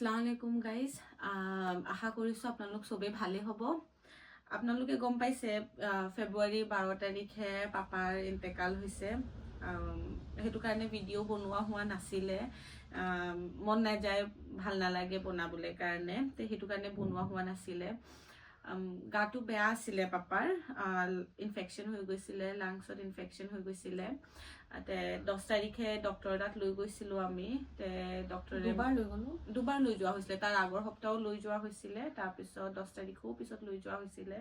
আসসালামুআলাইকুম guys আশা কৰিছোঁ আপোনালোক চবেই ভালেই হ'ব। আপোনালোকে গম পাইছে ফেব্ৰুৱাৰী 12 তাৰিখে পাপাৰ ইন্তেকাল হৈছে। সেইটো কাৰণে ভিডিঅ' বনোৱা হোৱা নাছিলে, মন নাযায়, ভাল নালাগে বনাবলৈ কাৰণে, সেইটো কাৰণে বনোৱা হোৱা নাছিলে। গাটো বেয়া আছিলে পাপাৰ, ইনফেকশ্যন হৈ গৈছিলে, লাংছত ইনফেকশ্যন হৈ গৈছিলে। 10 তাৰিখে ডক্টৰ তাত লৈ গৈছিলোঁ আমি। ডক্টৰে দুবাৰ লৈ যোৱা হৈছিলে, তাৰ আগৰ সপ্তাহও লৈ যোৱা হৈছিলে, তাৰপিছত 10 তাৰিখেও পিছত লৈ যোৱা হৈছিলে।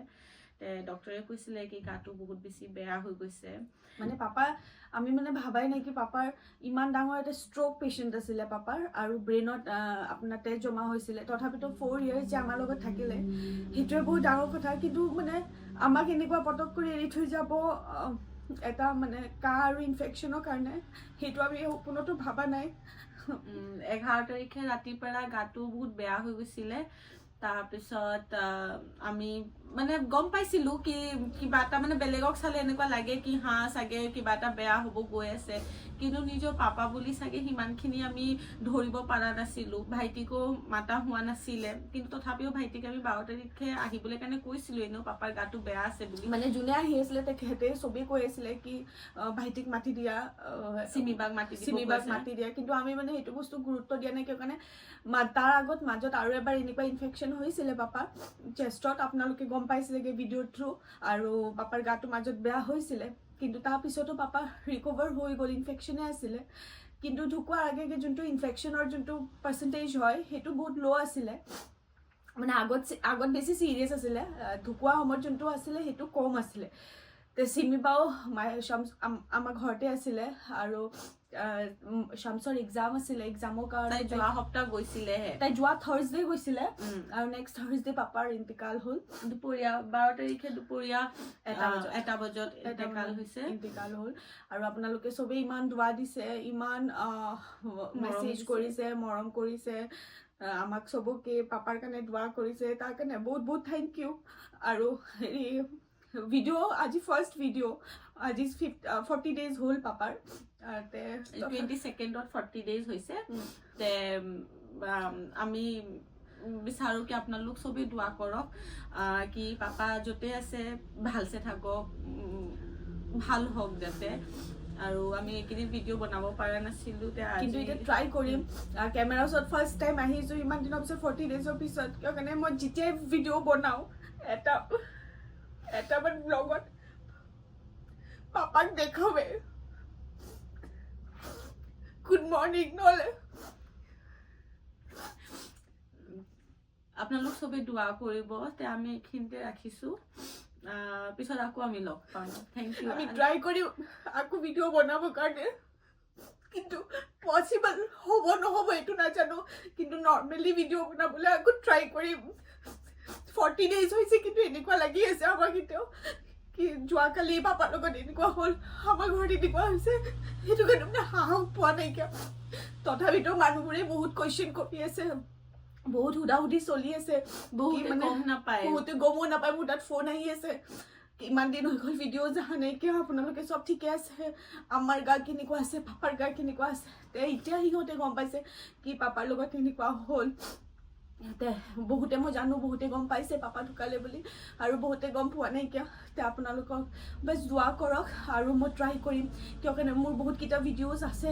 ডক্টৰে কৈছিলে কি গাটো বহুত বেছি বেয়া হৈ গৈছে। মানে পাপা আমি মানে ভাবাই নাই কি পাপাৰ ইমান ডাঙৰ এটা ষ্ট্ৰোক পেচেণ্ট আছিলে পাপাৰ, আৰু ব্ৰেইনত আপোনাৰ তেজ জমা হৈছিলে। তথাপিতো 4 ইয়াৰ্ছ যে আমাৰ লগত থাকিলে সেইটোৱে বহুত ডাঙৰ কথা। কিন্তু মানে আমাক এনেকুৱা পটক কৰি এৰি থৈ যাব এটা মানে কাহ আৰু ইনফেকশ্যনৰ কাৰণে, সেইটো আমি সপোনতো ভাবা নাই। 11 তাৰিখে ৰাতিপুৱা গাটো বহুত বেয়া হৈ গৈছিলে। তাৰপিছত আমি মানে গম পাইছিলোঁ কি কিবা এটা মানে বেলেগক চালে এনেকুৱা লাগে কি হা চাগে কিবা এটা বেয়া হ'ব গৈ আছে, কিন্তু নিজৰ পাপা বুলি চাগে সিমানখিনি আমি ধৰিব পৰা নাছিলোঁ। ভাইটিকো মাতা হোৱা নাছিলে, কিন্তু তথাপিও ভাইটিক আমি 12 তাৰিখে আহিবলৈ কাৰণে কৈছিলোঁ, এনেও পাপাৰ গাটো বেয়া আছে বুলি। মানে যোনে আহি আছিলে তেখেতে চবেই কৈ আছিলে কি ভাইটিক মাতি দিয়া, চিমিবাক মাতি দিয়া, কিন্তু আমি মানে সেইটো বস্তু গুৰুত্ব দিয়া নাই। কিয় কাৰণে তাৰ আগত মাজত আৰু এবাৰ এনেকুৱা ইনফেকশ্যন হৈছিলে পাপা চেষ্টত, আপোনালোকে গম পাইছিলেগে ভিডিঅ'ৰ থ্ৰু, আৰু পাপাৰ গাটো মাজত বেয়া হৈছিলে। কিন্তু তাৰপিছতো পাপা ৰিকভাৰ হৈ গ'ল, ইনফেকশ্যনে আছিলে। কিন্তু ঢুকোৱাৰ আগে যোনটো ইনফেকশ্যনৰ যোনটো পাৰ্চেণ্টেজ হয় সেইটো বহুত ল' আছিলে, মানে আগত বেছি চিৰিয়াছ আছিলে। ঢুকোৱা সময়ত যোনটো আছিলে সেইটো কম আছিলে। চিমিবাও আমাৰ ঘৰতে আছিলে, আৰু শামছৰ এক্সাম আছিলে, এক্সামৰ কাৰণে যোৱা সপ্তাহ গৈছিলেহে। তাই যোৱা থাৰ্ছডে গৈছিলে, আৰু নেক্সট থাৰ্ছডে পাপাৰ ইন্তেকাল হ'ল। দুপৰীয়া 12 তাৰিখে দুপৰীয়া 1 বজাত ইন্তেকাল হ'ল। আৰু আপোনালোকে চবেই ইমান দোৱা দিছে, ইমান মেছেজ কৰিছে, মৰম কৰিছে আমাক, চবকে পাপাৰ কাৰণে দোৱা কৰিছে, তাৰ কাৰণে বহুত বহুত থেংক ইউ। আৰু হেৰি ভিডিঅ' আজি ফাৰ্ষ্ট ভিডিঅ', আজি 40 ডেজ হ'ল পাপাৰ। 22nd 40 ডেজ হৈছে। আমি বিচাৰোঁ কি আপোনালোক চবেই দোৱা কৰক কি পাপা য'তে আছে ভালছে থাকক, ভাল হওক যাতে। আৰু আমি এইকেইদিন ভিডিঅ' বনাব পৰা নাছিলোঁ, কিন্তু এতিয়া ট্ৰাই কৰিম। কেমেৰাৰ ওচৰত ফাৰ্ষ্ট টাইম আহিছোঁ ইমান দিনৰ পিছত, 40 ডেজৰ পিছত। কিয় কাৰণে মই যেতিয়াই ভিডিঅ' বনাওঁ এটামান ব্লগত পাপাক দেখাৱে, গুড মৰ্ণিং নহ'লে। আপোনালোক চবেই দোৱা কৰিব। আমি এইখিনিতে ৰাখিছোঁ, পিছত আকৌ আমি লগ পাম। Thank U. আমি ট্ৰাই কৰিম আকৌ ভিডিঅ' বনাবৰ কাৰণে, কিন্তু পচিবল হ'ব নহ'ব এইটো নাজানো, কিন্তু নৰ্মেলি ভিডিঅ' বনাবলৈ আকৌ ট্ৰাই কৰিম। 40 ডেজ হৈছে, কিন্তু এনেকুৱা লাগি আছে আমাক এতিয়াও কি যোৱাকালি পাপাৰ লগত এনেকুৱা হ'ল, আমাৰ ঘৰত এনেকুৱা হৈছে। সেইটো কাৰণে মানে সাহস পোৱা নাইকিয়া। তথাপিতো মানুহবোৰে বহুত কুৱেশ্যন কৰি আছে, বহুত সুধি চলি আছে, বহুতে গমো নাপায়। মোৰ তাত ফোন আহি আছে, ইমান দিন হৈ গ'ল ভিডিঅ' অহা নাই কিয়, আপোনালোকে চব ঠিকে আছে, আমাৰ গা কেনেকুৱা আছে, পাপাৰ গা কেনেকুৱা আছে। এতিয়া সিহঁতে গম পাইছে কি পাপাৰ লগত এনেকুৱা হ'ল। বহুতে মই জানো, বহুতে গম পাইছে পাপা ঢুকালে বুলি, আৰু বহুতে গম পোৱা নাইকিয়া। আপোনালোকক বাছ দোৱা কৰক, আৰু মই ট্ৰাই কৰিম। কিয় কাৰণে মোৰ বহুতকেইটা ভিডিঅ'জ আছে,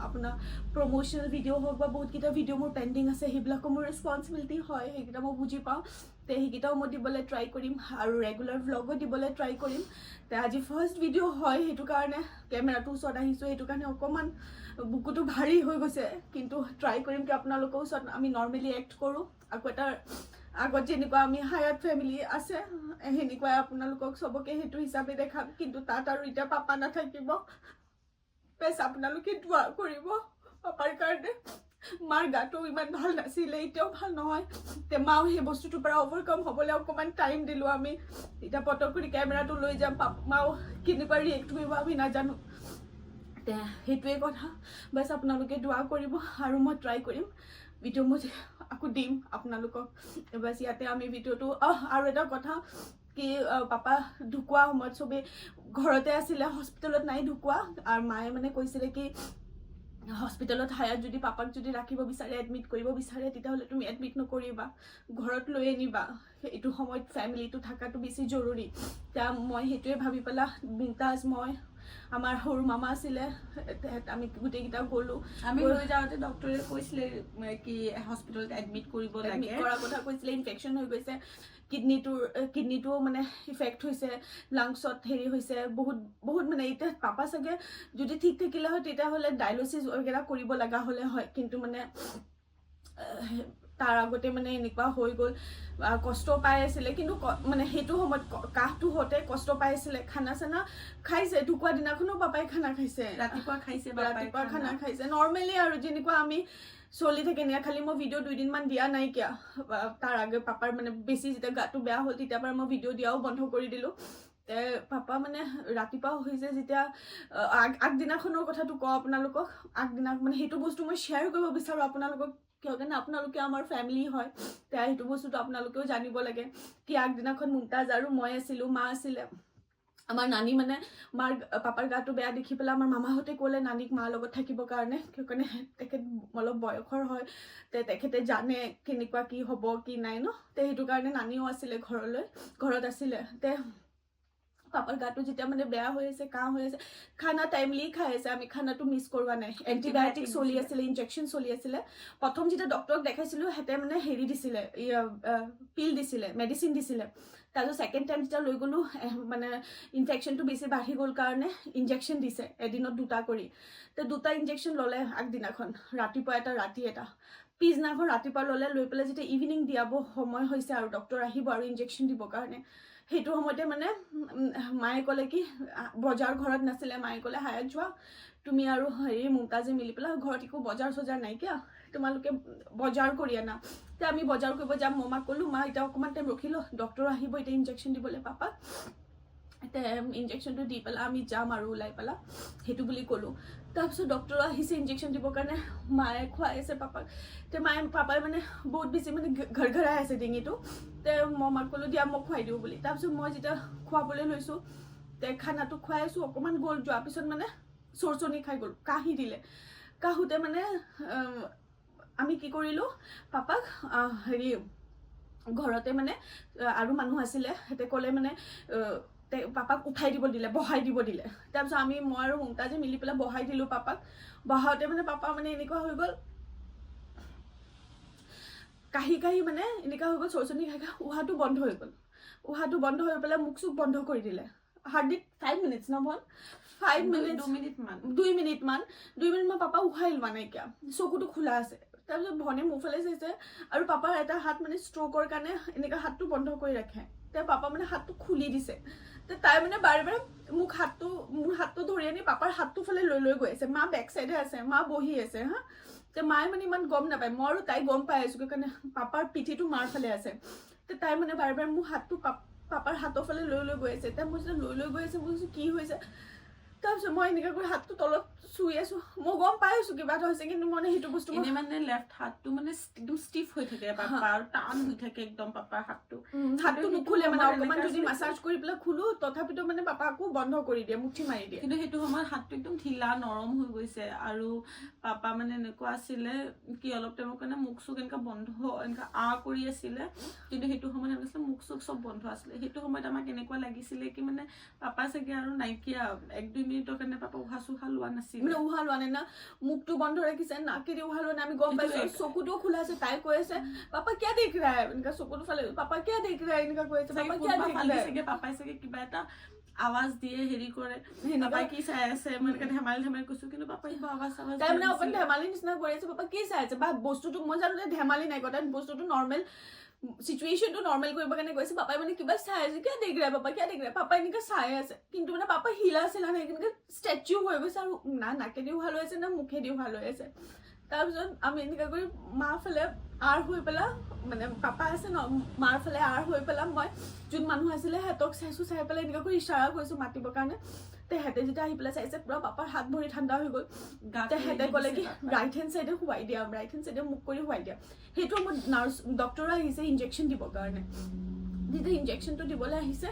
আপোনাৰ প্ৰমোচনেল ভিডিঅ' হওক বা বহুতকেইটা ভিডিঅ' মোৰ পেণ্ডিং আছে, সেইবিলাকো মোৰ ৰেচপনচিবিলিটি হয়, সেইকেইটা মই বুজি পাওঁ। সেইকেইটাও মই দিবলৈ ট্ৰাই কৰিম, আৰু ৰেগুলাৰ ভ্লগো দিবলৈ ট্ৰাই কৰিম। আজি ফাৰ্ষ্ট ভিডিঅ' হয়, সেইটো কাৰণে কেমেৰাটোৰ ওচৰত আহিছোঁ, সেইটো কাৰণে অকণমান বুকুটো ভাৰী হৈ গৈছে। কিন্তু ট্ৰাই কৰিম কি আপোনালোকৰ ওচৰত আমি নৰ্মেলি এক্ট কৰোঁ, আকৌ এটা আগত যেনেকুৱা আমি হায়াত ফেমিলি আছে সেনেকুৱাই আপোনালোকক চবকে সেইটো হিচাপে দেখাম। কিন্তু তাত আৰু এতিয়া পাপা নাথাকিব, বেছ আপোনালোকে দোৱা কৰিব পাপাৰ কাৰণে। মাৰ গাটো ইমান ভাল নাছিলে, এতিয়াও ভাল নহয়। মাও সেই বস্তুটোৰ পৰা অভাৰকাম হ'বলৈ অকণমান টাইম দিলোঁ আমি। এতিয়া পটক কৰি কেমেৰাটো লৈ যাম, মাও কেনেকুৱা ৰিয়েক্ট কৰিব আমি নাজানো। সেইটোৱে কথা, বাছ আপোনালোকে দোৱা কৰিব, আৰু মই ট্ৰাই কৰিম ভিডিঅ' মই আকৌ দিম আপোনালোকক। বাছ ইয়াতে আমি ভিডিঅ'টো আৰু এটা কথা কি পাপা ঢুকোৱা সময়ত চবেই ঘৰতে আছিলে, হস্পিটেলত নাই ঢুকোৱা। আৰু মায়ে মানে কৈছিলে কি হস্পিটেলত হায়াত যদি পাপাক যদি ৰাখিব বিচাৰে এডমিট কৰিব বিচাৰে তেতিয়াহ'লে তুমি এডমিট নকৰিবা, ঘৰত লৈ আনিবা, এইটো সময়ত ফেমিলিটো থকাটো বেছি জৰুৰী। এতিয়া মই সেইটোৱে ভাবি পেলাই মুমতাজ, মই, আমাৰ সৰু মামা আছিলে, আমি গোটেইকেইটা গ'লোঁ। আমি লৈ যাওঁতে ডক্টৰে কৈছিলে কি হস্পিটেলত এডমিট কৰিব লাগে, কৰাৰ কথা কৈছিলে। ইনফেকশ্যন হৈ গৈছে, কিডনিটো মানে ইফেক্ট হৈছে, লাংছত হেৰি হৈছে, বহুত মানে এতিয়া পাপা চাগে যদি ঠিক থাকিলে হয় তেতিয়াহ'লে ডায়লচিছ वगैरह কৰিব লগা হ'লে হয়, কিন্তু মানে তাৰ আগতে মানে এনেকুৱা হৈ গ'ল, কষ্ট পাই আছিলে। কিন্তু মানে সেইটো সময়ত কাহটো হওঁতে কষ্ট পাই আছিলে। খানা চানা খাইছে, ঢুকুৱা দিনাখনো পাপাই খানা খাইছে, ৰাতিপুৱা খাইছে, ৰাতিপুৱা খানা খাইছে নৰ্মেলি আৰু যেনেকুৱা আমি চলি থাকে নিয়া। খালি মই ভিডিঅ' 2 দিনমান দিয়া নাইকিয়া, তাৰ আগে পাপাৰ মানে বেছি যেতিয়া গাটো বেয়া হ'ল তেতিয়াৰ পৰা মই ভিডিঅ' দিয়াও বন্ধ কৰি দিলোঁ। পাপা মানে ৰাতিপুৱা হৈছে যেতিয়া আগদিনাখনৰ কথাটো কওঁ আপোনালোকক, আগদিনা মানে সেইটো বস্তু মই শ্বেয়াৰ কৰিব বিচাৰোঁ আপোনালোকক, কিয় কাৰণে আপোনালোকে আমাৰ ফেমিলি হয়, সেইটো বস্তুটো আপোনালোকেও জানিব লাগে কি আগদিনাখন মুমতাজ আৰু মই আছিলোঁ, মা আছিলে। আমাৰ নানী মানে পাপাৰ গাটো বেয়া দেখি পেলাই আমাৰ মামাহঁতে ক'লে নানীক মাৰ লগত থাকিবৰ কাৰণে, কিয় কাৰণে তেখেত অলপ বয়সৰ হয়, তেখেতে জানে কেনেকুৱা কি হ'ব কি নাই ন, সেইটো কাৰণে নানীও আছিলে ঘৰত আছিলে। পাপাৰ গাটো যেতিয়া মানে বেয়া হৈ আছে, কাহ হৈ আছে, খানা টাইমলি খাই আছে, আমি খানাটো মিছ কৰোৱা নাই। এণ্টিবায়'টিক চলি আছিলে, ইনজেকশ্যন চলি আছিলে। প্ৰথম যেতিয়া ডক্টৰক দেখাইছিলোঁ সিহঁতে মানে হেৰি দিছিলে, পিল দিছিলে, মেডিচিন দিছিলে। তাৰপিছত ছেকেণ্ড টাইম যেতিয়া লৈ গ'লোঁ মানে ইনফেকশ্যনটো বেছি বাঢ়ি গ'ল কাৰণে ইনজেকশ্যন দিছে, এদিনত 2টা কৰি। 2টা ইনজেকশ্যন ল'লে আগদিনাখন, ৰাতিপুৱা এটা ৰাতি এটা। পিছদিনাখন ৰাতিপুৱা ল'লে, লৈ পেলাই যেতিয়া ইভিনিং দিয়াব সময় হৈছে আৰু ডক্টৰ আহিব আৰু ইনজেকশ্যন দিবৰ কাৰণে, সেইটো সময়তে মানে মায়ে ক'লে কি, বজাৰ ঘৰত নাছিলে, মায়ে ক'লে হায়াত যোৱা তুমি আৰু হেৰি মুমতাজে মিলি পেলাই, ঘৰত একো বজাৰ চজাৰ নাইকিয়া, তোমালোকে বজাৰ কৰি আনা। এতিয়া আমি বজাৰ কৰিব যাম, মই মাক ক'লোঁ মা এতিয়া অকণমান টাইম ৰখিলোঁ, ডক্টৰ আহিব এতিয়া ইনজেকশ্যন দিবলৈ পাপাক, এতিয়া ইনজেকশ্যনটো দি পেলাই আমি যাম আৰু ওলাই পেলাই, সেইটো বুলি ক'লোঁ। তাৰপিছত ডক্টৰ আহিছে ইনজেকশ্যন দিবৰ কাৰণে, মায়ে খুৱাই আছে পাপাক। পাপাই মানে বহুত বেছি মানে ঘৰঘৰাই আছে ডিঙিটো। মই মাক ক'লোঁ দিয়া মই খুৱাই দিওঁ বুলি। তাৰপিছত মই যেতিয়া খুৱাবলৈ লৈছোঁ, খানাটো খুৱাই আছোঁ, অকণমান গ'ল, যোৱাৰ পিছত মানে চৰচনি খাই গ'ল, কাহি দিলে। কাহোঁতে মানে আমি কি কৰিলোঁ, পাপাক হেৰি ঘৰতে মানে আৰু মানুহ আছিলে, সিহঁতে ক'লে মানে পাপাক উঠাই দিব দিলে, বহাই দিব দিলে। তাৰপিছত মই আৰু মুমতাজে মিলি পেলাই বহাই দিলোঁ পাপাক। বহাওঁতে মানে পাপা মানে এনেকুৱা হৈ গ'ল, কাহি মানে এনেকুৱা হৈ গ'ল, চৰচনি খাই উহাটো বন্ধ হৈ গ'ল। উহাটো বন্ধ হৈ পেলাই মুখ চুখ বন্ধ কৰি দিলে। হাৰ্ডলি 5 মিনিটছ নহয়, 5 মিনিট 2 মিনিটমান পাপা উহাই লোৱা নাইকিয়া, চকুটো খোলা আছে। তাৰপিছত ভনে মোৰফালে চাইছে আৰু পাপাৰ এটা হাত মানে ষ্ট্ৰ'কৰ কাৰণে এনেকুৱা হাতটো বন্ধ কৰি ৰাখে। পাপা মানে হাতটো খুলি দিছে। তাই মানে বাৰে বাৰে মোৰ হাতটো ধৰি আনি পাপাৰ হাতটো ফালে লৈ গৈ আছে। মা বেক চাইডে আছে, মা বহি আছে হা। মায়ে মানে ইমান গম নাপায়, মই আৰু তাই গম পাই আছোঁ কাৰণে পাপাৰ পিঠিটো মাৰ ফালে আছে। তাই মানে বাৰে বাৰে মোৰ হাতটো পাপাৰ হাতৰ ফালে লৈ গৈ আছে। মই যেতিয়া লৈ গৈ আছে, মই কৈছোঁ কি হৈছে। তাৰপিছত মই এনেকৈ কৰি হাতটো তলত চুই আছোঁ, মই গম পাই আছোঁ কিবা এটা হৈছে, কিন্তু মানে সেইটো বস্তু মানে লেফ্ট হাতটো মানে একদম ষ্টিফ হৈ থাকে, পাপা আৰু টান হৈ থাকে একদম পাপাৰ হাতটো নুখুলে মানে, অকণমান যদি মাছাজ কৰি পেলাই খোলো তথাপিতো মানে পাপা আকৌ বন্ধ কৰি দিয়ে, মুঠি মাৰি দিয়ে। কিন্তু সেইটো সময়ত হাতটো একদম ঢিলা নৰম হৈ গৈছে আৰু পাপা মানে এনেকুৱা আছিলে কি অলপ টাইমৰ কাৰণে মুখ চুখ এনেকুৱা বন্ধ, এনেকুৱা কৰি আছিলে, কিন্তু সেইটো সময়ত এনেকুৱা মুখ চুখ চব বন্ধ আছিলে। সেইটো সময়ত আমাক এনেকুৱা লাগিছিলে কি মানে পাপা চাগে আৰু নাইকিয়া, 1-2 মিনিটৰ কাৰণে পাপা উশাহ চুশাহ লোৱা নাছিল, মানে উশাহ লোৱা নাই না, মুখটো বন্ধ ৰাখিছে, নাকেদি উশাহ লোৱা নাই, আমি গম পাইছোঁ। চকুটোও খোলা আছে, তাই কৈ আছে পাপা কিয় দেখ ৰা হে, এনেকুৱা চকুটো ফালে পাপা কিয় দেখ ৰা হে, এনেকুৱা কৈ আছে, পাপা কিয় দেখ ৰা হে। পাপাই চাগে কিবা এটা আৱাজ দিয়ে, হেৰি কৰে, পাপাই কি চাই আছে, মই এনেকৈ ধেমালি কৈছোঁ, কিন্তু পাপাই কিবা আৱাজ তাই মানে অকণ ধেমালি নিচিনা কৰি আছে, পাপা কি চাই আছে বা বস্তুটো মই জানো যে ধেমালি নাই কৰা, বস্তুটো নৰ্মেল চিটুৱেশ্যনটো নৰ্মেল কৰিবৰ কাৰণে কৈছে। পাপাই মানে কিবা চাই আছে, কিয় দেখ ৰা পাপা কিয় দেখ ৰা, পাপাই এনেকৈ চাই আছে, কিন্তু মানে পাপা হিলা চিলা নাই, এনেকৈ ষ্টেচু হৈ গৈছে আৰু না নাকেদিও ভাল হৈ আছে না মুখেদিও ভাল হৈ আছে। তাৰপিছত আমি এনেকৈ কৰি মাৰ ফালে আৰ হৈ পেলাই, মানে পাপা আছে ন, মাৰ ফালে আৰ হৈ পেলাই মই যোন মানুহ আছিলে সিহঁতক চাইছোঁ, চাই পেলাই এনেকৈ কৰি ইশাৰা কৰিছোঁ মাতিবৰ কাৰণে। সিহঁতে যেতিয়া আহি পেলাই চাইছে পুৰা পাপাৰ হাত ভৰি ঠাণ্ডা হৈ গ'ল। সিহঁতে ক'লে কি ৰাইট হেণ্ড চাইডে শুৱাই দিয়া, ৰাইট হেণ্ড চাইডে মুখ কৰি শুৱাই দিয়া। সেইটো মোৰ ডক্টৰ আহিছে ইনজেকশ্যন দিবৰ কাৰণে। যেতিয়া ইনজেকশ্যনটো দিবলৈ আহিছে,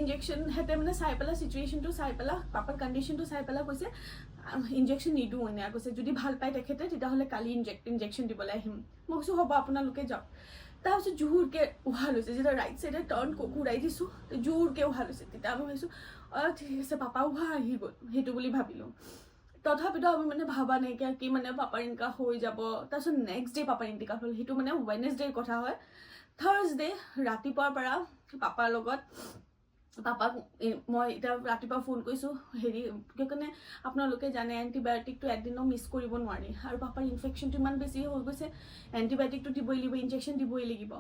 ইনজেকশ্যন সিহঁতে মানে চাই পেলাই চিটুৱেশ্যনটো চাই পেলাই, পাপাৰ কণ্ডিশ্যনটো চাই পেলাই কৈছে ইনজেকশ্যন নিদিওঁ এনেকৈ কৈছে যদি ভাল পায় তেখেতে তেতিয়াহ'লে কালি ইনজেকশ্যন দিবলৈ আহিম মই কৈছোঁ হ'ব আপোনালোকে যাওক তাৰপিছত জোৰকৈ উশাহ লৈছে যেতিয়া ৰাইট চাইডে টাৰ্ণ ঘূৰাই দিছোঁ জোৰকৈ উশাহ লৈছে তেতিয়া আমি ভাবিছোঁ ঠিক আছে পাপা উশাহ আহি গ'ল সেইটো বুলি ভাবিলোঁ তথাপিতো আমি মানে ভাবা নাইকিয়া কি মানে পাপাৰ ইনকা হৈ যাব তাৰপিছত নেক্সট ডে পাপাৰ ইনটিকাল হ'ল সেইটো মানে ৱেডনেছডেৰ কথা হয় থাৰ্ছডে ৰাতিপুৱাৰ পৰা পাপাৰ লগত পাপাক মই এতিয়া ৰাতিপুৱা ফোন কৰিছোঁ হেৰি কিয় কাৰণে আপোনালোকে জানে এণ্টিবায়'টিকটো এদিনো মিছ কৰিব নোৱাৰি আৰু পাপাৰ ইনফেকশ্যনটো ইমান বেছি হৈ গৈছে এণ্টিবায়'টিকটো দিবই লাগিব ইনজেকশ্যন দিবই লাগিব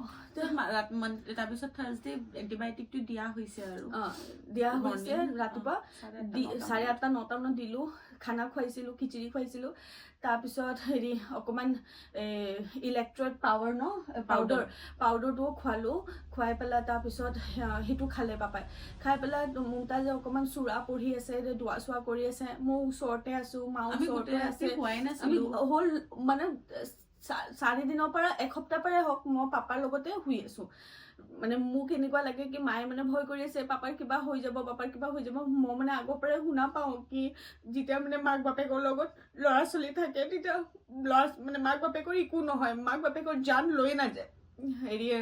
তাৰপিছত থাৰ্ছডে এণ্টিবায়'টিকটো দিয়া হৈছে আৰু দিয়া হৈছে ৰাতিপুৱা 8:30 9টা মানত দিলোঁ খানা খুৱাইছিলোঁ খিচিৰি খুৱাইছিলোঁ তাৰপিছত হেৰি অকণমান ইলেক্ট্ৰইড পাৱাৰ পাউডাৰটোও খোৱালোঁ খুৱাই পেলাই তাৰপিছত সেইটো খালে পাপাই খাই পেলাই মোৰ তাত যে অকণমান চূড়া পঢ়ি আছে দোৱা চোৱা কৰি আছে মই ওচৰতে আছোঁ মা ওচৰতে আছে আমি হ'ল মানে 4 দিনৰ পৰা এসপ্তাহ পৰাই হওক মই পাপাৰ লগতে শুই আছোঁ মানে মোক এনেকুৱা লাগে কি মায়ে মানে ভয় কৰি আছে পাপাৰ কিবা হৈ যাব মই মানে আগৰ পৰাই শুনা পাওঁ কি যেতিয়া মানে মাক বাপেকৰ লগত ল'ৰা ছোৱালী থাকে তেতিয়া মানে মাক বাপেকৰ একো নহয় মাক বাপেকৰ জান লৈ নাযায় হেৰিয়ে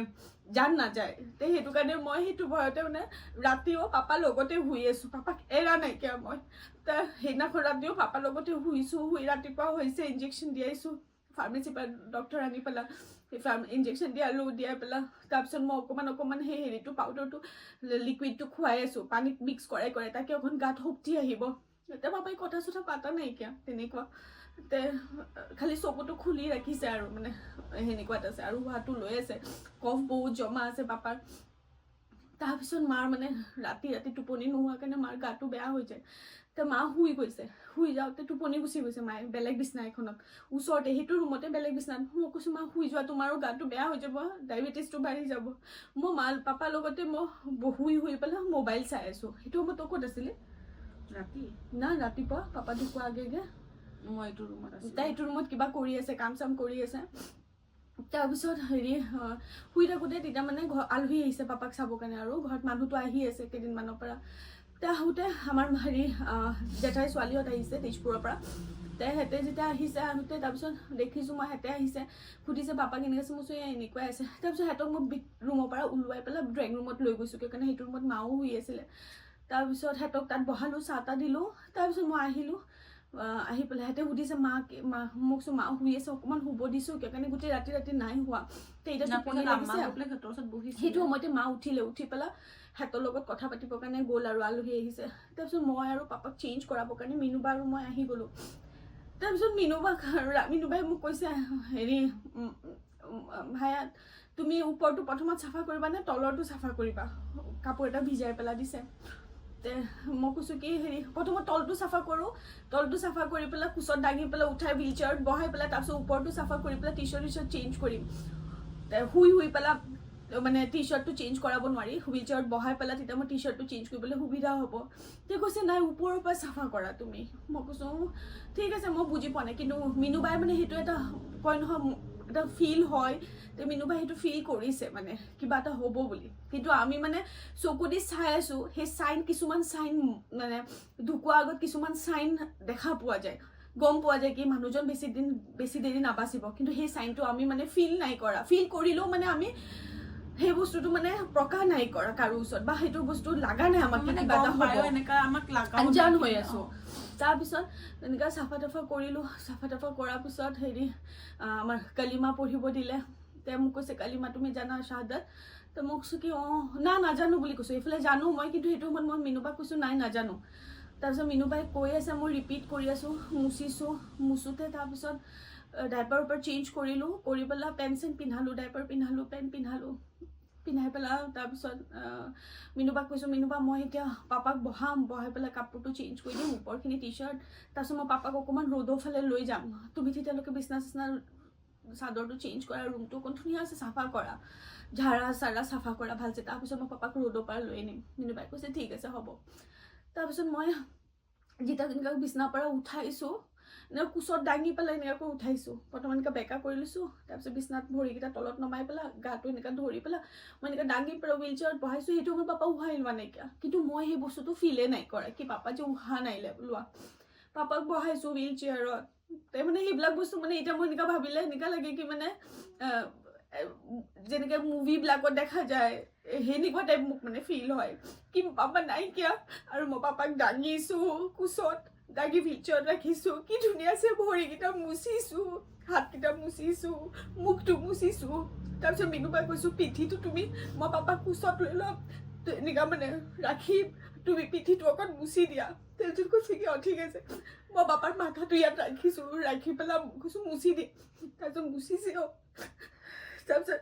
জান নাযায় সেইটো কাৰণে মই সেইটো ভয়তে মানে ৰাতিও পাপাৰ লগতে শুই আছোঁ পাপাক এৰা নাইকিয়া মই সেইদিনাখন ৰাতিও পাপাৰ লগতে শুইছোঁ ৰাতিপুৱা হৈছে ইনজেকশ্যন দিয়াইছোঁ ফাৰ্মাচীৰ পৰা ডক্টৰ আনি পেলাই ইনজেকশ্যন দিয়াই পেলাই তাৰপিছত মই অকণমান সেই হেৰিটো পাউডাৰটো লিকুইডটো খুৱাই আছোঁ পানীত মিক্স কৰাই তাকে অকণ গাত শক্তি আহিব এতিয়া পাপাই কথা চথা পাতা নাইকিয়া তেনেকুৱা খালি চকুটো খুলি ৰাখিছে আৰু মানে সেনেকুৱাত আছে আৰু হোৱাটো লৈ আছে কফ বহুত জমা আছে পাপাৰ তাৰপিছত মাৰ মানে ৰাতি টোপনি নোহোৱাৰ কাৰণে মাৰ গাটো বেয়া হৈ যায় মা শুই গৈছে শুই যাওঁতে টোপনি গুচি গৈছে মায়ে বেলেগ বিচনা এখনত ওচৰতে সেইটো ৰুমতে বেলেগ বিচনাত মই কৈছোঁ মা শুই যোৱা তোমাৰো গাটো বেয়া হৈ যাব ডায়েবেটিছটো বাঢ়ি যাব মই পাপাৰ লগতে মই শুই পেলাই মোবাইল চাই আছোঁ সেইটো সময়ত ক'ত আছিলে ৰাতিপুৱা পাপা ঢুকুৱা আগে মই এইটো ৰুমত আছোঁ তাই এইটো ৰুমত কিবা কৰি আছে কাম চাম কৰি আছে তাৰপিছত হেৰি শুই থাকোঁতে তেতিয়া মানে আলহী আহিছে পাপাক চাবৰ কাৰণে আৰু ঘৰত মানুহটো আহি আছে কেইদিনমানৰ পৰা আহোঁতে আমাৰ হেৰি জেঠাই ছোৱালীহঁত আহিছে তেজপুৰৰ পৰা সিহঁতে যেতিয়া আহিছে আহোঁতে তাৰপিছত দেখিছোঁ মই সিহঁতে আহিছে সুধিছে পাপা কেনেকৈ আছে মই কৈছোঁ এনেকুৱাই আছে তাৰপিছত সিহঁতক মই ৰুমৰ পৰা ওলোৱাই পেলাই ড্ৰয়িং ৰুমত লৈ গৈছোঁ কিয় কাৰণে সেইটো ৰুমত মাও শুই আছিলে তাৰপিছত সিহঁতক তাত বহালোঁ চাহ তাহ দিলোঁ তাৰপিছত মই আহিলোঁ আহি পেলাই সিহঁতে সুধিছে মোক কৈছোঁ মা শুই আছে অকণমান শুব দিছোঁ কিয় কাৰণে গোটেই ৰাতি নাই হোৱা সেইটো সময়তে মা উঠি পেলাই সিহঁতৰ লগত কথা পাতিবৰ কাৰণে গ'ল আৰু আলহী আহিছে তাৰপিছত মই আৰু পাপাক চেঞ্জ কৰাবৰ কাৰণে মিনুবা আৰু মই আহি গ'লোঁ তাৰপিছত মিনুবাই মোক কৈছে হেৰি ভায়া তুমি ওপৰটো প্ৰথমত চাফা কৰিবা নে তলৰটো চাফা কৰিবা কাপোৰ এটা ভিজাই পেলাই দিছে মই কৈছোঁ কি হেৰি প্ৰথমত তলটো চাফা কৰোঁ তলটো চাফা কৰি পেলাই কোচত দাঙি পেলাই উঠাই হুইল চেয়াৰত বহাই পেলাই তাৰপিছত ওপৰটো চাফা কৰি পেলাই টি চাৰ্ট চেঞ্জ কৰিম শুই পেলাই মানে টি চাৰ্টটো চেঞ্জ কৰাব নোৱাৰি হুইল চেয়াৰত বহাই পেলাই তেতিয়া মই টি চাৰ্টটো চেঞ্জ কৰিবলৈ সুবিধা হ'ব কৈছে নাই ওপৰৰ পৰা চাফা কৰা তুমি মই কৈছোঁ ঠিক আছে মই বুজি পোৱা নাই কিন্তু মিনুবাই মানে সেইটো এটা কয় নহয় এটা ফিল হয় মিনুবাই সেইটো ফিল কৰিছে মানে কিবা এটা হ'ব বুলি কিন্তু আমি মানে চকু দি চাই আছোঁ সেই কিছুমান চাইন মানে ঢুকোৱাৰ আগত কিছুমান চাইন দেখা পোৱা যায় গম পোৱা যায় কি মানুহজন বেছি দেৰি নাবাচিব কিন্তু সেই চাইনটো আমি মানে ফিল কৰিলেও মানে আমি সেই বস্তুটো মানে প্ৰকাশ নাই কৰা কাৰো ওচৰত বা সেইটো বস্তু লগা নাই আমাক কিবা এটা হ'ব আনজান হৈ আছোঁ তাৰপিছত এনেকৈ চাফা তাফা কৰিলোঁ চাফা তাফা কৰাৰ পিছত হেৰি আমাৰ কালিমা পঢ়িব দিলে মোক কৈছে কালিমা তুমি জানা শ্বাহাদাত মই কৈছোঁ কি নাজানো বুলি কৈছোঁ এইফালে জানো মই কিন্তু সেইটো সময়ত মই মিনুবাক কৈছোঁ নাজানো তাৰপিছত মিনুবাই কৈ আছে মই ৰিপিট কৰি আছোঁ মুচোতে তাৰপিছত ডাইপাৰৰ পৰা চেঞ্জ কৰিলোঁ কৰি পেলাই পেণ্ট চেণ্ট পিন্ধালোঁ ডাইপাৰ পিন্ধালোঁ পেণ্ট পিন্ধাই পেলাই তাৰপিছত মিনুবাক কৈছোঁ মিনুবা মই এতিয়া পাপাক বহাই পেলাই কাপোৰটো চেঞ্জ কৰি দিম ওপৰখিনি টি চাৰ্ট তাৰপিছত মই পাপাক অকণমান ৰ'দৰ ফালে লৈ যাম তুমি তেতিয়ালৈকে বিচনা চাদৰটো চেঞ্জ কৰা ৰুমটো অকণ ধুনীয়া আছে চাফা কৰা ঝাৰা চাফা কৰা ভালছে তাৰপিছত মই পাপাক ৰ'দৰ পৰা লৈ আনিম মিনুবাই কৈছে ঠিক আছে হ'ব তাৰপিছত মই যেতিয়া তেনেকৈ বিচনাৰ পৰা উঠাইছোঁ কোচত দাঙি পেলাই এনেকৈ উঠাইছোঁ প্ৰথম এনেকৈ বেকা কৰি লৈছোঁ তাৰপিছত বিচনাত ভৰিকেইটা তলত নমাই পেলাই গাটো এনেকৈ ধৰি পেলাই মই এনেকৈ দাঙি পেলাই হুইল চেয়াৰত বহাইছোঁ সেইটো মোৰ পাপা উশাহ লোৱা নাইকিয়া কিন্তু মই সেই বস্তুটো ফিলে নাই কৰা কি পাপা যে উশাহ নাই লোৱা পাপাক বহাইছোঁ হুইল চেয়াৰত মানে সেইবিলাক বস্তু মানে এতিয়া মই এনেকুৱা ভাবিলে এনেকুৱা লাগে কি মানে যেনেকৈ মুভিবিলাকত দেখা যায় সেনেকুৱা টাইপ মোক মানে ফিল হয় কি পাপা নাইকিয়া আৰু মই পাপাক দাঙিছোঁ কোচত দাঙি হুইল চেয়াৰত ৰাখিছোঁ কি ধুনীয়া আছে ভৰিকেইটা মুচিছোঁ হাতকেইটা মুচিছোঁ মুখটো মুচিছোঁ তাৰপিছত মিনুবাই কৈছোঁ পিঠিটো তুমি মই পাপাক কোচত লৈ ল'ম এনেকুৱা মানে ৰাখি তুমি পিঠিটো অকণ মুচি দিয়া তাৰপিছত কৈছে কি ঠিক আছে মই পাপাৰ মাথাটো ইয়াত ৰাখিছোঁ ৰাখি পেলাই কৈছোঁ মুচি দিয়ে তাৰপিছত মুচিছে তাৰপিছত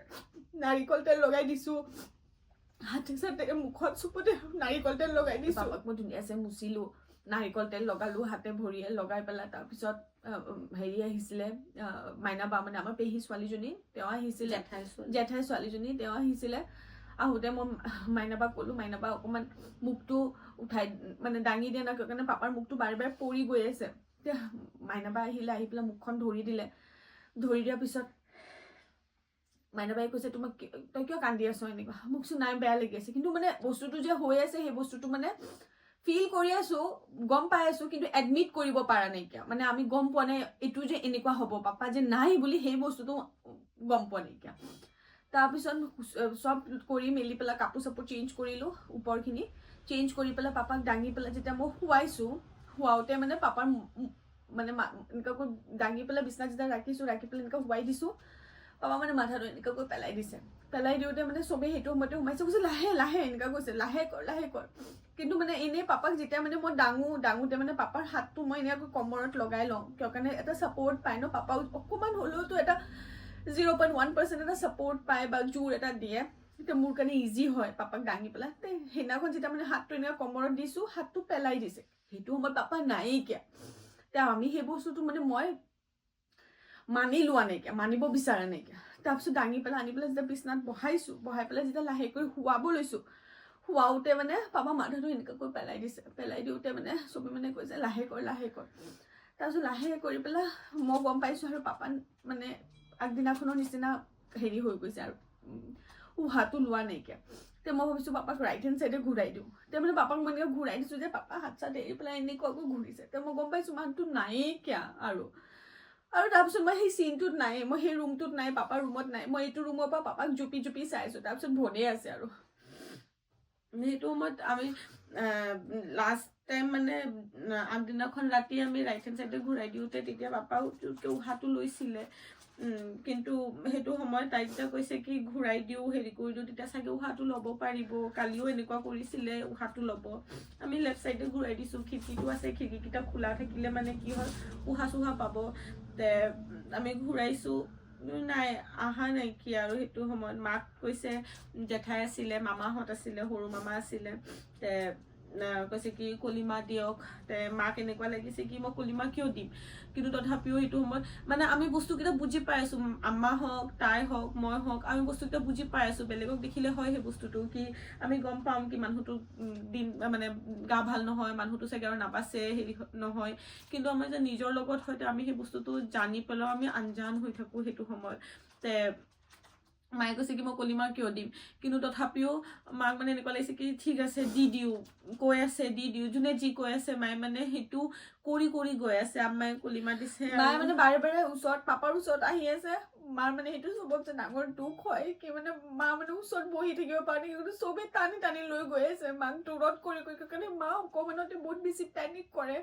নাৰিকল তেল লগাই দিছোঁ হাতে চাতে মুখত চুপতে নাৰিকল তেল লগাই দিছোঁ পাপাক মই ধুনীয়াছে মুচিলোঁ নাৰিকল তেল লগালোঁ হাতে ভৰিয়ে লগাই পেলাই তাৰপিছত হেৰি আহিছিলে মাইনা বা মানে আমাৰ পেহী ছোৱালীজনী তেওঁ আহিছিলে জেঠাই ছোৱালীজনী তেওঁ আহিছিলে আহোঁতে মই মাইনাবাক ক'লোঁ মাইনাবা অকণমান মুখটো উঠাই মানে দাঙি দিয়া নাই কাৰণে পাপাৰ মুখটো বাৰে বাৰে পৰি গৈ আছে এতিয়া মাইনাবা আহিলে আহি পেলাই মুখখন ধৰি দিলে ধৰি দিয়াৰ পিছত মাইনাবাই কৈছে তোমাক তই কিয় কান্দি আছ এনেকুৱা মোক চোন নাই বেয়া লাগি আছে কিন্তু মানে বস্তুটো যে হৈ আছে সেই বস্তুটো মানে ফিল কৰি আছোঁ গম পাই আছোঁ কিন্তু এডমিট কৰিব পৰা নাইকিয়া মানে আমি গম পোৱা নাই এইটো যে এনেকুৱা হ'ব পাপা যে নাই বুলি সেই বস্তুটো গম পোৱা নাইকিয়া তাৰপিছত চব কৰি মেলি পেলাই কাপোৰ চাপোৰ চেঞ্জ কৰিলোঁ ওপৰখিনি চেঞ্জ কৰি পেলাই পাপাক দাঙি পেলাই যেতিয়া মই শুৱাইছোঁ শুৱাওঁতে মানে পাপাৰ মানে এনেকুৱাকৈ দাঙি পেলাই বিচনাত যেতিয়া ৰাখিছোঁ ৰাখি পেলাই এনেকুৱা শুৱাই দিছোঁ পাপা মানে মাথাটো এনেকুৱাকৈ পেলাই দিছে পেলাই দিওঁতে মানে চবেই সেইটো সময়তে সোমাইছে কৈছে লাহে লাহে এনেকুৱা কৈছে লাহে কৰ কিন্তু মানে এনেই পাপাক যেতিয়া মানে মই দাঙোতে মানে পাপাৰ হাতটো মই এনেকৈ কমৰত লগাই লওঁ কিয় কাৰণে এটা ছাপৰ্ট পায় ন পাপাও অকণমান হ'লেওতো এটা 0.1% এটা ছাপৰ্ট পায় বা জোৰ এটা দিয়ে তেতিয়া মোৰ কাৰণে ইজি হয় পাপাক দাঙি পেলাই সেইদিনাখন যেতিয়া মানে হাতটো এনেকৈ কমৰত দিছোঁ হাতটো পেলাই দিছে সেইটো সময়ত পাপা নাইকিয়া এতিয়া আমি সেই বস্তুটো মানে মই মানি লোৱা নাইকিয়া মানিব বিচৰা নাইকিয়া তাৰপিছত দাঙি পেলাই আনি পেলাই যেতিয়া বিচনাত বহাই পেলাই যেতিয়া লাহে কৰি শুৱাব লৈছোঁ শুৱাওঁতে মানে পাপা মাথাটো এনেকুৱাকৈ পেলাই দিছে পেলাই দিওঁতে মানে চবে মানে কৈছে লাহে কৰ তাৰপিছত লাহে কৰি পেলাই মই গম পাইছোঁ আৰু পাপা মানে আগদিনাখনৰ নিচিনা হেৰি হৈ গৈছে আৰু উহাটো লোৱা নাইকিয়া তেতিয়া মই ভাবিছোঁ পাপাক ৰাইট হেণ্ড চাইডে ঘূৰাই দিওঁ তেতিয়া মানে পাপাক মই এনেকৈ ঘূৰাই দিছোঁ যে পাপা হাত চাত এৰি পেলাই এনেকুৱাকৈ ঘূৰিছে তেতিয়া মই গম পাইছোঁ মানুহটো নাইকিয়া আৰু তাৰপিছত মই সেই চিনটোত নাই মই সেই ৰুমটোত নাই পাপাৰ ৰুমত নাই মই এইটো ৰুমৰ পৰা পাপাক জুপি চাইছোঁ তাৰপিছত ভনে আছে আৰু সেইটো সময়ত আমি লাষ্ট টাইম মানে আগদিনাখন ৰাতি আমি ৰাইট হেণ্ড চাইডে ঘূৰাই দিওঁতে তেতিয়া পাপাও উহাটো লৈছিলে কিন্তু সেইটো সময়ত তাই যেতিয়া কৈছে কি ঘূৰাই দিওঁ হেৰি কৰি দিওঁ তেতিয়া চাগে উহাটো ল'ব পাৰিব কালিও এনেকুৱা কৰিছিলে উহাটো ল'ব আমি লেফ্ট চাইডে ঘূৰাই দিছোঁ খিৰিকীটো আছে খিৰিকীকেইটা খোলা থাকিলে মানে কি হয় উহা চুহা পাব তে আমি ঘূৰাইছোঁ নাই অহা নাইকিয়া আৰু সেইটো সময়ত মাক কৈছে জেঠাই আছিলে মামাহঁত আছিলে সৰু মামা আছিলে তে কৈছে কি কলিমা দিয়ক তে মাক এনেকুৱা লাগিছে কি মই কলিমা কিয় দিম কিন্তু তথাপিও সেইটো সময়ত মানে আমি বস্তুকেইটা বুজি পাই আছোঁ আম্মা হওক তাই হওক মই হওক আমি বস্তুকেইটা বুজি পাই আছোঁ বেলেগক দেখিলে হয় সেই বস্তুটো কি আমি গম পাম কি মানুহটো দিন মানে গা ভাল নহয় মানুহটো চাগে আৰু নাবাচে হেৰি নহয় কিন্তু আমাৰ যে নিজৰ লগত হয়তো আমি সেই বস্তুটো জানি পেলাইও আমি আনজান হৈ থাকোঁ সেইটো সময়ত তে মায়ে কৈছে কি মই কলিমা কিয় দিম কিন্তু তথাপিও মাক মানে এনেকুৱা লাগিছে কি ঠিক আছে দি দিওঁ কৈ আছে দি দিওঁ যোনে যি কৈ আছে মায়ে মানে সেইটো কৰি গৈ আছে আম্মাই কলিমা দিছে মায়ে মানে বাৰে বাৰে ওচৰত পাপাৰ ওচৰত আহি আছে মাৰ মানে সেইটো চবতছে ডাঙৰ দুখ হয় কি মানে মা মানে ওচৰত বহি থাকিব পাৰে কিন্তু চবেই টানি লৈ গৈ আছে মাক দূৰত কৰি কাৰণে মা অকণমানতে বহুত বেছি পেনিক কৰে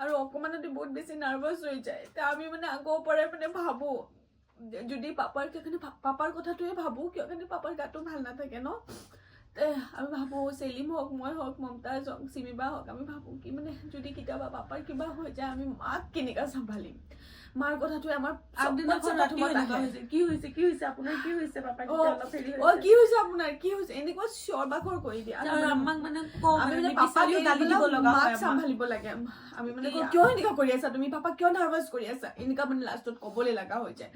আৰু অকণমানতে বহুত বেছি নাৰ্ভাছ হৈ যায় তে আমি মানে আগৰ পৰাই মানে ভাবোঁ যদি পাপাৰ কথাটোৱে ভাবোঁ কিয় কাৰণে পাপাৰ গাটো ভাল নাথাকে ন আমি ভাবোঁ চেলিম হওক মই হওক মমতাজ হওক চিমিবা হওক আমি ভাবোঁ কি মানে যদি কেতিয়াবা পাপাৰ কিবা হৈ যায় আমি মাক কেনেকৈ চম্ভালিম মাৰ কথাটোৱে আমাৰ কি হৈছে আপোনাৰ কি হৈছে পাপা কি হৈছে আপোনাৰ কি হৈছে এনেকুৱা চিঞৰ বাখৰ কৰি দিয়ে মাক চম্ভালিব লাগে আমি মানে কিয় এনেকুৱা কৰি আছা তুমি পাপা কিয় নাৰ্ভাছ কৰি আছা এনেকুৱা মানে লাষ্টত ক'বলৈ লগা হৈ যায়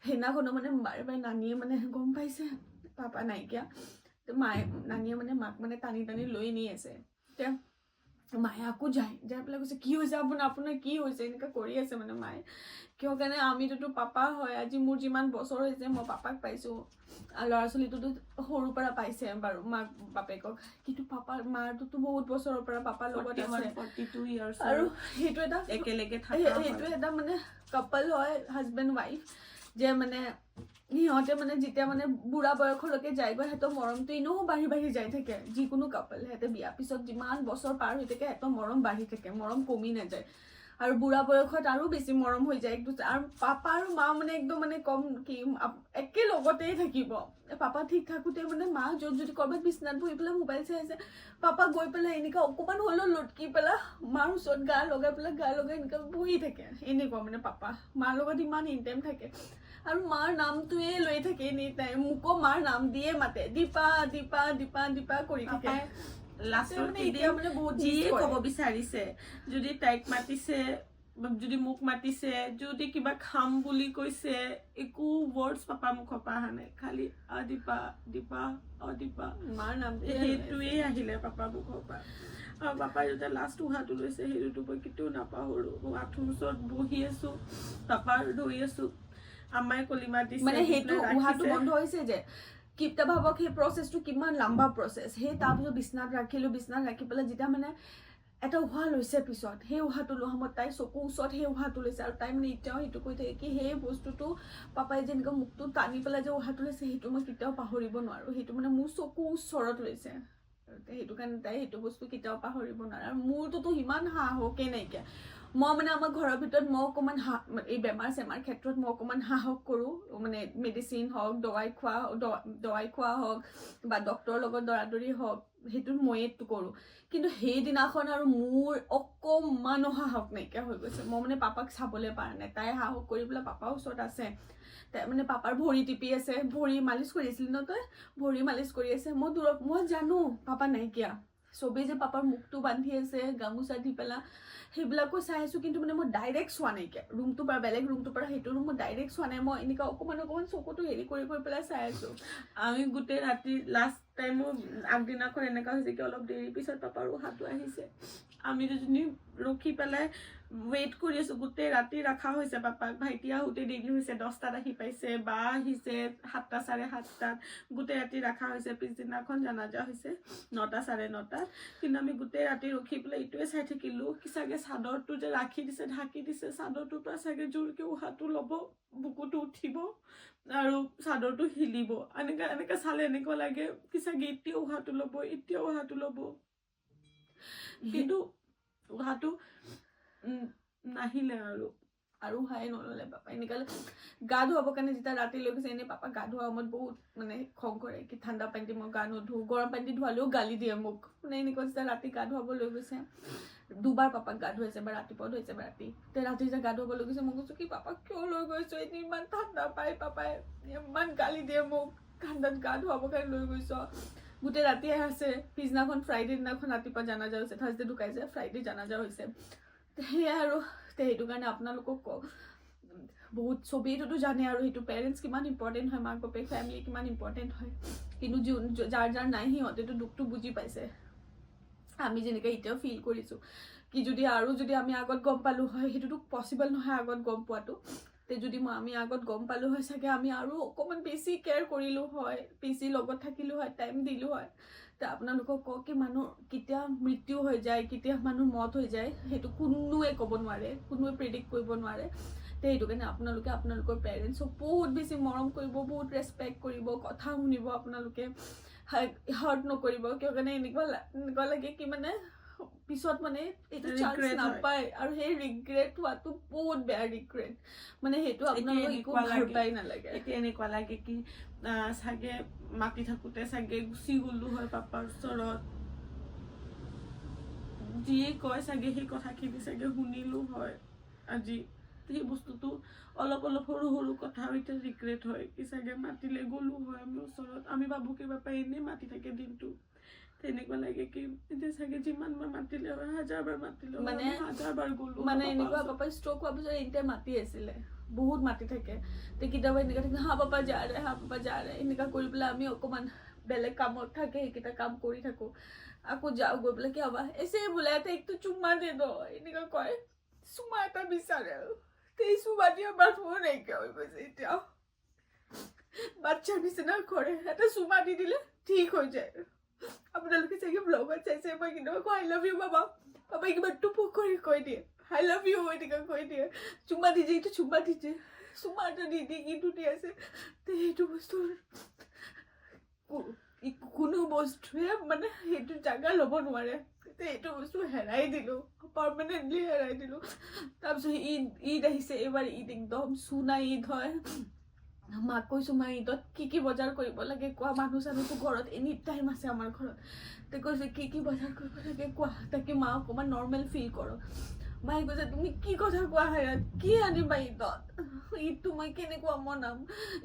সেইদিনাখনো মানে বাৰে বাৰে নানীয়ে মানে গম পাইছে পাপা নাইকিয়া মায়ে নানীয়ে মানে মাক মানে টানি লৈ নি আছে এতিয়া মায়ে আকৌ যাই পেলাই কৈছে কি হৈছে আপোনাৰ কি হৈছে এনেকুৱা কৰি আছে মানে মায়ে কিয় কাৰণে আমিতোতো পাপা হয় আজি মোৰ যিমান বছৰ হৈছে মই পাপাক পাইছোঁ আৰু ল'ৰা ছোৱালীটোতো সৰুৰ পৰা পাইছে বাৰু মাক বাপেকক কিন্তু মাৰটোতো বহুত বছৰৰ পৰা পাপাৰ লগত আছে 42 years আৰু সেইটো এটা একেলগে সেইটো এটা মানে কাপল হয় হাজবেণ্ড ৱাইফ যে মানে সিহঁতে মানে যেতিয়া মানে বুঢ়া বয়সলৈকে যায়গৈ সিহঁতৰ মৰমটো এনেও বাঢ়ি যাই থাকে যিকোনো কাপল সিহঁতে বিয়াৰ পিছত যিমান বছৰ পাৰ হৈ থাকে সিহঁতৰ মৰম বাঢ়ি থাকে মৰম কমি নাযায় আৰু বুঢ়া বয়সত আৰু বেছি মৰম হৈ যায় আৰু পাপা আৰু মা মানে একদম মানে কম কি একে লগতেই থাকিব পাপা ঠিক থাকোঁতে মানে মা য'ত যদি ক'ৰবাত বিচনাত বহি পেলাই মোবাইল চাই আছে পাপা গৈ পেলাই এনেকুৱা অকণমান হ'লেও লটকি পেলাই মাৰ ওচৰত গা লগাই এনেকুৱা বহি থাকে এনেকুৱা মানে পাপা মাৰ লগত ইমান ইণ্টেম থাকে আৰু মাৰ নামটোৱে লৈ থাকে এনি টাইম মোকো মাৰ নাম দিয়ে মাতে দীপা দীপা দীপা দীপা কৰি থাকে লাষ্টৰ মানে বহুত যিয়ে ক'ব বিচাৰিছে যদি তাইক মাতিছে যদি মোক মাতিছে যদি কিবা খাম বুলি কৈছে একো ৱৰ্ডছ পাপাৰ মুখৰ পৰা অহা নাই খালি দীপা দীপা দীপা মাৰ নাম সেইটোৱেই আহিলে পাপাৰ মুখৰ পৰা আৰু পাপাই যেতিয়া লাষ্ট উহাটো লৈছে সেইটোতো মই কেতিয়াও নাপাহৰোঁ মই আঁঠুৰ ওচৰত বহি আছোঁ পাপাৰ ধৰি আছোঁ আমাই কলিমা দিছে মানে সেইটো উহাটো বন্ধ হৈছে যে কিপটা ভাবক সেই প্ৰচেছটো কিমান লম্বা প্ৰচেছ সেই তাৰপিছত বিচনাত ৰাখি পেলাই যেতিয়া মানে এটা উহা লৈছে পিছত সেই উহাটো লোৱা সময়ত তাই চকু ওচৰত সেই উহাটো লৈছে আৰু তাই মানে এতিয়াও সেইটো কৈ থাকে কি সেই বস্তুটো পাপাই যেনেকুৱা মুখটো টানি পেলাই যে উহাটো লৈছে সেইটো মই কেতিয়াও পাহৰিব নোৱাৰোঁ সেইটো মানে মোৰ চকু ওচৰত লৈছে সেইটো কাৰণে তাই সেইটো বস্তু কেতিয়াও পাহৰিব নোৱাৰে আৰু মোৰটোতো সিমান সাহসেই নাইকিয়া মই মানে আমাৰ ঘৰৰ ভিতৰত মই অকণমান এই বেমাৰ চেমাৰ ক্ষেত্ৰত মই অকণমান সাহস কৰোঁ মানে মেডিচিন হওক দৱাই খোৱা হওক বা ডক্তৰৰ লগত দৌৰাদৌৰি হওক সেইটো ময়েইটো কৰোঁ কিন্তু সেইদিনাখন আৰু মোৰ অকণমানো সাহস নাইকিয়া হৈ গৈছে মই মানে পাপাক চাবলৈ পৰা নাই তাই সাহস কৰি পেলাই পাপাৰ ওচৰত আছে তাই মানে পাপাৰ ভৰি টিপি আছে ভৰি মালিচ কৰি আছিল ন তই ভৰি মালিচ কৰি আছে মই জানো পাপা নাইকিয়া চবেই যে পাপাৰ মুখটো বান্ধি আছে গামোচা দি পেলাই সেইবিলাকো চাই আছোঁ কিন্তু মানে মই ডাইৰেক্ট চোৱা নাইকিয়া ৰুমটোৰ পৰা বেলেগ ৰুমটোৰ পৰা সেইটো ৰুম মই ডাইৰেক্ট চোৱা নাই মই এনেকুৱা অকণমান চকুটো হেৰি কৰি পেলাই চাই আছোঁ আমি গোটেই ৰাতি লাষ্ট টাইমো আগদিনাখন এনেকুৱা হৈছে কি অলপ দেৰি পিছত পাপাৰ উহাটো আহিছে আমি দুজনী ৰখি পেলাই ৱেইট কৰি আছোঁ গোটেই ৰাতি ৰখা হৈছে পাপাক ভাইটি আহোঁতে দেৰি হৈছে 10টাত আহি পাইছে বা আহিছে 7টা 7:30 গোটেই ৰাতি ৰখা হৈছে পিছদিনাখন জানাজা হৈছে 9টা 9:30 কিন্তু আমি গোটেই ৰাতি ৰখি পেলাই এইটোৱে চাই থাকিলোঁ কি চাগে চাদৰটো যে ৰাখি দিছে ঢাকি দিছে চাদৰটোৰ পৰা চাগে জোৰকৈ উহাটো ল'ব বুকুটো উঠিব আৰু চাদৰটো হিলিব এনেকৈ চালে এনেকুৱা লাগে কি চাগে এতিয়া উহাটো ল'ব কিন্তু উহাটো নাহিলে আৰু হাই নল'লে পাপা এনেকুৱা গা ধুৱাবৰ কাৰণে যেতিয়া ৰাতি লৈ গৈছে এনেই পাপা গা ধোৱা সময়ত বহুত মানে খং কৰে কি ঠাণ্ডা পানী মই গা নুধো গৰম পানী ধোৱালেও গালি দিয়ে মোক মানে এনেকুৱা যেতিয়া ৰাতি গা ধুৱাব লৈ গৈছে 2বাৰ পাপাক গা ধুৱাইছে বা ৰাতিপুৱা ধুৱাইছে বা ৰাতি যেতিয়া গা ধুৱাব লৈ গৈছে মই কৈছোঁ কি পাপাক কিয় লৈ গৈছোঁ এনে ইমান ঠাণ্ডা পায় পাপাই ইমান গালি দিয়ে মোক ঠাণ্ডাত গা ধুৱাবৰ কাৰণে লৈ গৈছ গোটেই ৰাতিয়ে আছে পিছদিনাখন ফ্ৰাইডে দিনাখন ৰাতিপুৱা জানাজা হৈছে থাৰ্ছডে ঢুকাইছে ফ্ৰাইডে জানাজা হৈছে সেয়াই আৰু সেইটো কাৰণে আপোনালোকক কওঁ বহুত ছবিটোতো জানে আৰু সেইটো পেৰেণ্টছ কিমান ইম্পৰ্টেণ্ট হয় মাক বাপেক ফেমিলি কিমান ইম্পৰ্টেণ্ট হয় কিন্তু যাৰ নাই সিহঁতেতো দুখটো বুজি পাইছে আমি যেনেকৈ এতিয়াও ফিল কৰিছোঁ কি যদি আমি আগত গম পালোঁ হয় সেইটোতো পচিবল নহয় আগত গম পোৱাটো যদি আমি আগত গম পালোঁ হয় চাগে আমি আৰু অকণমান বেছি কেয়াৰ কৰিলোঁ হয় বেছি লগত থাকিলোঁ হয় টাইম দিলোঁ হয় আপোনালোকক কওঁ কি মানুহ কেতিয়া মৃত্যু হৈ যায় কেতিয়া মানুহ মত হৈ যায় সেইটো কোনোৱে ক'ব নোৱাৰে কোনোৱে প্ৰেডিক্ট কৰিব নোৱাৰে সেইটো কাৰণে আপোনালোকে আপোনালোকৰ পেৰেণ্টছক বহুত বেছি মৰম কৰিব বহুত ৰেচপেক্ট কৰিব কথা শুনিব আপোনালোকে হাৰ্ট নকৰিব কিয় কাৰণে এনেকুৱা লাগে কি মানে পিছত মানে এইটো চান্স নাপায় আৰু সেই ৰিগ্ৰেট হোৱাটো বহুত বেয়া ৰিগ্ৰেট মানে সেইটো আপোনালোকক একো ভাল পাই নালাগে এতিয়া এনেকুৱা লাগে কি চাগে মাতি থাকোঁতে চাগে গুচি গ'লো হয় পাপাৰ ওচৰত যিয়ে কয় চাগে সেই কথাখিনি চাগে শুনিলো হয় আজি সেই বস্তুটো অলপ সৰু কথা এতিয়া ৰিগ্ৰেট হয় কি চাগে মাতিলে গ'লো হয় আমি ওচৰত আমি ভাবোঁ কি পাপাই এনেই মাতি থাকে দিনটো তেনেকুৱা লাগে কি এতিয়া চাগে যিমানবাৰ মাতিলে হয় 1000বাৰ মাতিলে মানে 1000বাৰ গ'লো মানে এনেকুৱা পাপাই ষ্ট্ৰক হোৱাৰ পিছত এতিয়া মাতি আছিলে বহুত মাতি থাকে কেতিয়াবা এনেকুৱা থাকে হা পাপা যা ৰে এনেকুৱা কৰি পেলাই আমি অকণমান বেলেগ কামত থাকে সেইকেইটা কাম কৰি থাকোঁ আকৌ যাওঁ গৈ পেলাই কি হ'বা এছে বোলে তাইকতো চুমা দে ন এনেকুৱা কয় চুমা এটা বিচাৰে এই চুমা দিয়া মানুহ নাইকিয়া হৈ গৈছে এতিয়াও বাচ্চাৰ নিচিনা কৰে এটা চুমা দি দিলে ঠিক হৈ যায় আপোনালোকে চাগে ব্লগত চাইছে মই কিন্তু আই লাভ ইউ বাবা পাপাই কিবা টুপুক কৰি কৈ দিয়ে আই লাভ ইউ এনেকুৱা কৈ দিয়ে চুমা দিছে এইটো চুমা দিছে চুমা এটা দি দি কিন্তু দি আছে সেইটো বস্তু কোনো বস্তুৱে মানে সেইটো জাগা ল'ব নোৱাৰে এইটো বস্তু হেৰাই দিলোঁ পাৰ্মানেণ্টলি হেৰাই দিলোঁ তাৰপিছত ঈদ আহিছে এইবাৰ ঈদ একদম চুনা ঈদ হয় মাক কৈছোঁ মা ঈদত কি বজাৰ কৰিব লাগে কোৱা মানুহ চানুহটো ঘৰত এনি টাইম আছে আমাৰ ঘৰত তে কৈছে কি বজাৰ কৰিব লাগে কোৱা তাকে মা অকণমান নৰ্মেল ফিল কৰক মায়ে কৈছে তুমি কি কথা কোৱা হায়াত কি আনিবা ঈদত ঈদটো মই কেনেকুৱা মনাম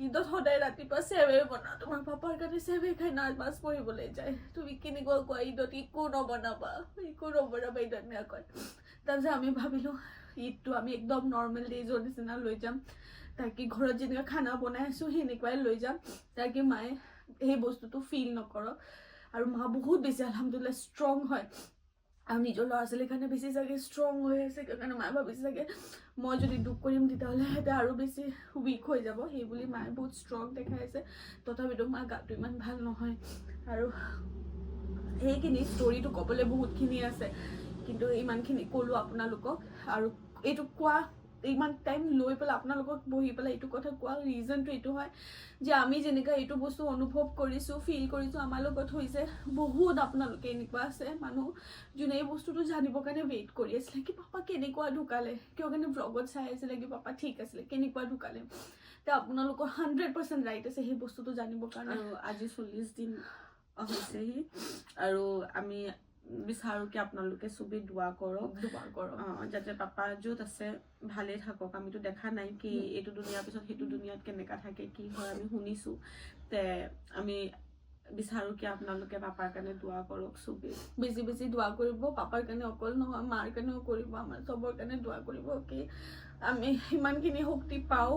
ঈদত সদায় ৰাতিপুৱা চেৱে বনাওঁ তোমাৰ পাপাৰ কাৰণে চেৱে খাই নাচ পঢ়িবলৈ যায় তুমি কেনেকুৱা কোৱা ঈদত একো নবনাবা ঈদত নেয়া কয় তাৰপিছত আমি ভাবিলোঁ ঈদটো আমি একদম নৰ্মেল ডেজৰ নিচিনা লৈ যাম তাকে ঘৰত যেনেকুৱা খানা বনাই আছোঁ সেনেকুৱাই লৈ যাম তাকে মায়ে সেই বস্তুটো ফিল নকৰক আৰু মা বহুত বেছি আলহামদুলিল্লাহ ষ্ট্ৰং হয় আৰু নিজৰ ল'ৰা ছোৱালীৰ কাৰণে বেছি চাগে ষ্ট্ৰং হৈ আছে সেইকাৰণে মায়ে ভাবিছে চাগে মই যদি দুখ কৰিম তেতিয়াহ'লে সিহঁতে আৰু বেছি উইক হৈ যাব সেই বুলি মায়ে বহুত ষ্ট্ৰং দেখাই আছে তথাপিতো মাৰ গাটো ইমান ভাল নহয় আৰু সেইখিনি ষ্টৰিটো ক'বলৈ বহুতখিনি আছে কিন্তু ইমানখিনি ক'লোঁ আপোনালোকক আৰু এইটো কোৱা ইমান টাইম লৈ পেলাই আপোনালোকক বহি পেলাই এইটো কথা কোৱা ৰিজনটো এইটো হয় যে আমি যেনেকৈ এইটো বস্তু অনুভৱ কৰিছোঁ ফিল কৰিছোঁ আমাৰ লগত হৈছে বহুত আপোনালোকে এনেকুৱা আছে মানুহ যোনে এই বস্তুটো জানিবৰ কাৰণে ৱেইট কৰি আছিলে কি পাপা কেনেকুৱা ঢুকালে কিয় কাৰণে ব্লগত চাই আছিলে কি পাপা ঠিক আছিলে কেনেকুৱা ঢুকালে তে আপোনালোকৰ 100% ৰাইট আছে সেই বস্তুটো জানিবৰ কাৰণে আৰু আজি 40 দিন হৈছেহি আৰু আমি বিচাৰোঁ কি আপোনালোকে চবেই দোৱা কৰক যাতে পাপা য'ত আছে ভালে থাকক আমিতো দেখা নাই কি এইটো দুনিয়াৰ পিছত সেইটো দুনিয়াত কেনেকা থাকে কি হয় আমি শুনিছোঁ তে আমি বিচাৰোঁ কি আপোনালোকে পাপাৰ কাৰণে দোৱা কৰক চবেই বেছি দোৱা কৰিব পাপাৰ কাৰণে অকল নহয় মাৰ কাৰণেও কৰিব আমাৰ চবৰ কাৰণে দোৱা কৰিব কি আমি সিমানখিনি শক্তি পাওঁ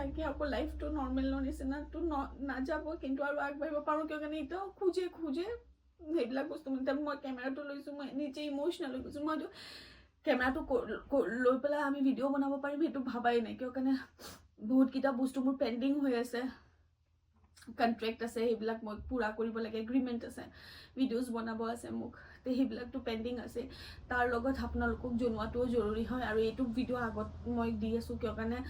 তাকে আকৌ লাইফটো নৰ্মেলৰ নিচিনাটো নাযাব কিন্তু আৰু আগবাঢ়িব পাৰোঁ কিয় কাৰণে এতিয়াও খোজে সেইবিলাক বস্তু মানে মই কেমেৰাটো লৈছোঁ মই নিজে ইম'চনেল হৈ গৈছোঁ মইতো কেমেৰাটো লৈ পেলাই আমি ভিডিঅ' বনাব পাৰিম সেইটো ভাবাই নাই কিয় কাৰণে বহুতকেইটা বস্তু মোৰ পেণ্ডিং হৈ আছে কণ্ট্ৰেক্ট আছে সেইবিলাক মই পূৰা কৰিব লাগে এগ্ৰিমেণ্ট আছে ভিডিঅ'জ বনাব আছে মোক তে সেইবিলাকতো পেণ্ডিং আছে তাৰ লগত আপোনালোকক জনোৱাটোও জৰুৰী হয় আৰু এইটো ভিডিঅ' আগত মই দি আছোঁ কিয় কাৰণে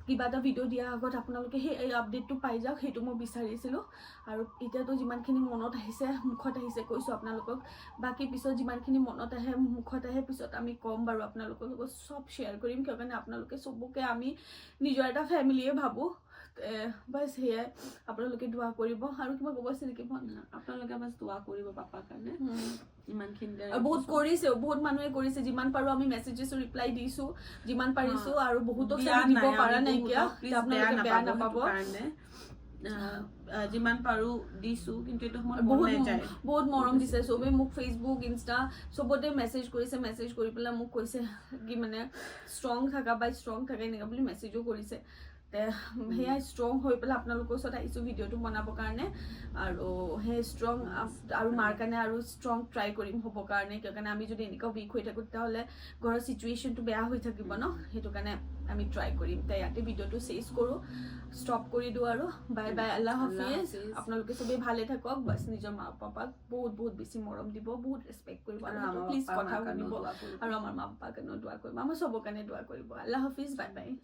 কিবা এটা ভিডিঅ' দিয়াৰ আগত আপোনালোকে সেই আপডেটটো পাই যাওক সেইটো মই বিচাৰিছিলোঁ আৰু এতিয়াতো যিমানখিনি মনত আহিছে মুখত আহিছে কৈছোঁ আপোনালোকক বাকী পিছত যিমানখিনি মনত আহে মুখত আহে পিছত আমি ক'ম বাৰু আপোনালোকৰ লগত চব শ্বেয়াৰ কৰিম কিয় কাৰণে আপোনালোকে চবকে আমি নিজৰ এটা ফেমিলিয়ে ভাবোঁ বাছ সেয়াই আপোনালোকে দোৱা কৰিব আৰু কিবা ক'ব আছে নেকি আপোনালোকে বাছ দোৱা কৰিব পাপাৰ কাৰণে ইমানখিনি বহুত কৰিছে বহুত মানুহে কৰিছে যিমান পাৰোঁ আমি মেছেজেছ ৰিপ্লাই দিছোঁ যিমান পাৰিছোঁ আৰু বহুতক দিব পৰা নাইকিয়া আপোনালোকে বেয়া নাপাব যিমান পাৰোঁ দিছোঁ কিন্তু এইটো সময়ত বহুত মৰম দিছে চবেই মোক ফেচবুক ইনষ্টা চবতে মেছেজ কৰিছে মেছেজ কৰি পেলাই মোক কৈছে কি মানে ষ্ট্ৰং থাকা বা ষ্ট্ৰং থাকা এনেকুৱা বুলি মেছেজো কৰিছে তে সেয়াই ষ্ট্ৰং হৈ পেলাই আপোনালোকৰ ওচৰত আহিছোঁ ভিডিঅ'টো বনাবৰ কাৰণে আৰু সেই ষ্ট্ৰং আৰু মাৰ কাৰণে আৰু ষ্ট্ৰং ট্ৰাই কৰিম হ'বৰ কাৰণে কিয় কাৰণে আমি যদি এনেকুৱা উইক হৈ থাকোঁ তেতিয়াহ'লে ঘৰৰ চিটুৱেশ্যনটো বেয়া হৈ থাকিব ন সেইটো কাৰণে আমি ট্ৰাই কৰিম তে ইয়াতে ভিডিঅ'টো চেজ কৰোঁ ষ্টপ কৰি দিওঁ আৰু বাই বাই আল্লাহ হাফিজ আপোনালোকে চবেই ভালে থাকক বাছ নিজৰ মা পাপাক বহুত বেছি মৰম দিব বহুত ৰেচপেক্ট কৰিব আৰু প্লিজ কথা শুনিব আৰু আমাৰ মা পাপাৰ কাৰণেও দোৱা কৰিব আমাৰ চবৰ কাৰণে দোৱা কৰিব আল্লাহ হাফিজ বাই বাই